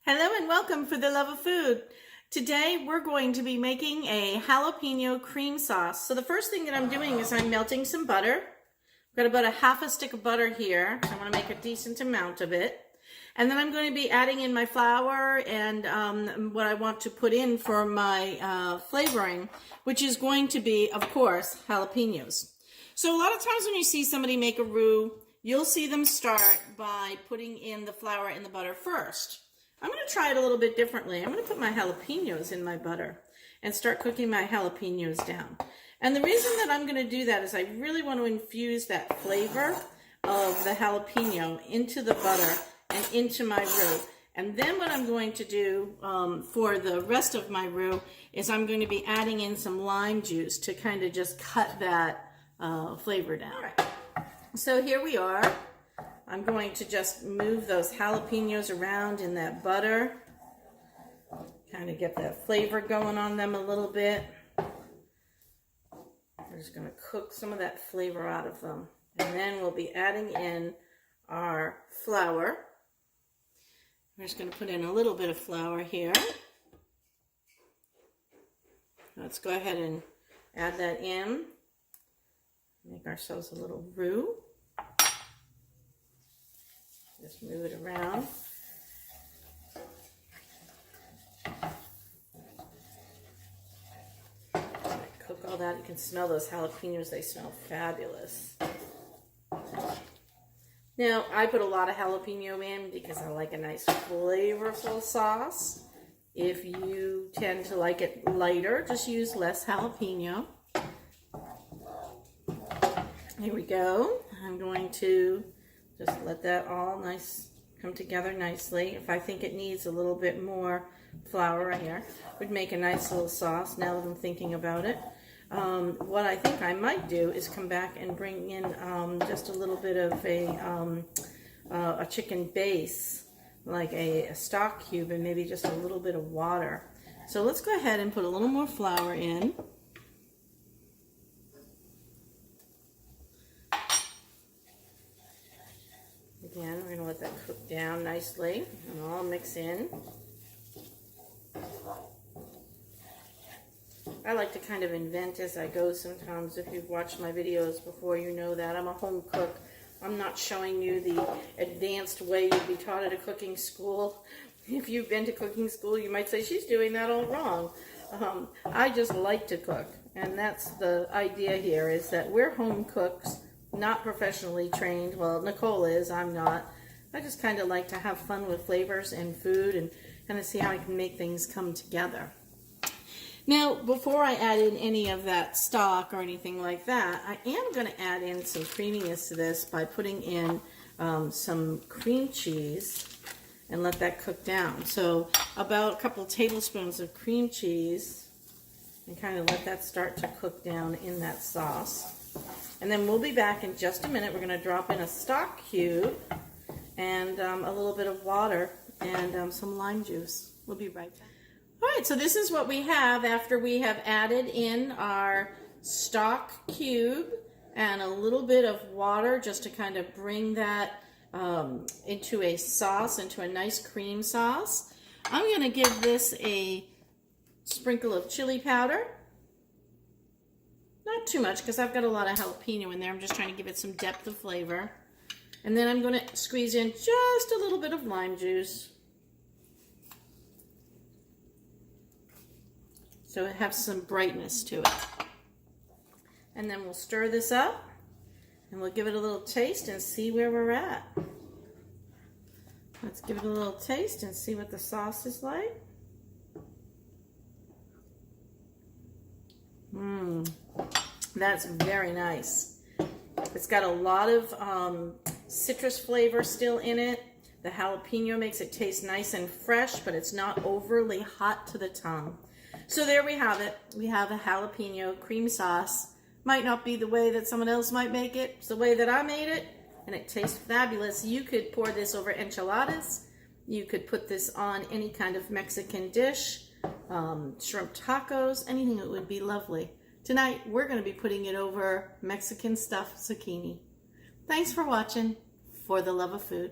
Hello and welcome for the love of food. Today we're going to be making a jalapeno cream sauce. So the first thing that I'm doing is I'm melting some butter. I've got about a half a stick of butter here. I want to make a decent amount of it. And then I'm going to be adding in my flour and what I want to put in for my flavoring, which is going to be, of course, jalapenos. So a lot of times when you see somebody make a roux, you'll see them start by putting in the flour and the butter first. I'm going to try it a little bit differently. I'm going to put my jalapenos in my butter and start cooking my jalapenos down. And the reason that I'm going to do that is I really want to infuse that flavor of the jalapeno into the butter and into my roux. And then what I'm going to do for the rest of my roux is I'm going to be adding in some lime juice to kind of just cut that flavor down. All right. So here we are. I'm going to just move those jalapenos around in that butter, kind of get that flavor going on them a little bit. We're just going to cook some of that flavor out of them. And then we'll be adding in our flour. We're just going to put in a little bit of flour here. Let's go ahead and add that in. Make ourselves a little roux. Just move it around. Cook all that. You can smell those jalapenos. They smell fabulous. Now, I put a lot of jalapeno in because I like a nice flavorful sauce. If you tend to like it lighter, just use less jalapeno. Here we go. I'm going to just let that all come together nicely. If I think it needs a little bit more flour right here, would make a nice little sauce now that I'm thinking about it. What I think I might do is come back and bring in just a little bit of a chicken base, like a stock cube, and maybe just a little bit of water. So let's go ahead and put a little more flour in. Again, we're going to let that cook down nicely and all mix in. I like to kind of invent as I go sometimes. If you've watched my videos before, you know that. I'm a home cook. I'm not showing you the advanced way you'd be taught at a cooking school. If you've been to cooking school, you might say, she's doing that all wrong. I just like to cook. And that's the idea here, is that we're home cooks. Not professionally trained. Well, Nicole is. I'm not. I just kind of like to have fun with flavors and food and kind of see how I can make things come together. Now, before I add in any of that stock or anything like that, I am going to add in some creaminess to this by putting in some cream cheese and let that cook down. So about a couple tablespoons of cream cheese, and kind of let that start to cook down in that sauce. And then we'll be back in just a minute. We're going to drop in a stock cube and a little bit of water and some lime juice. We'll be right back. All right, so this is what we have after we have added in our stock cube and a little bit of water just to kind of bring that into a sauce, into a nice cream sauce. I'm going to give this a sprinkle of chili powder. Not too much, because I've got a lot of jalapeno in there. I'm just trying to give it some depth of flavor. And then I'm going to squeeze in just a little bit of lime juice, so it has some brightness to it. And then we'll stir this up, and we'll give it a little taste and see where we're at. Let's give it a little taste and see what the sauce is like. That's very nice. It's got a lot of citrus flavor still in it. The jalapeno makes it taste nice and fresh, but it's not overly hot to the tongue. So there we have it. We have a jalapeno cream sauce. Might not be the way that someone else might make it. It's the way that I made it, and it tastes fabulous. You could pour this over enchiladas. You could put this on any kind of Mexican dish, shrimp tacos, anything that would be lovely. Tonight, we're going to be putting it over Mexican stuffed zucchini. Thanks for watching. For the love of food.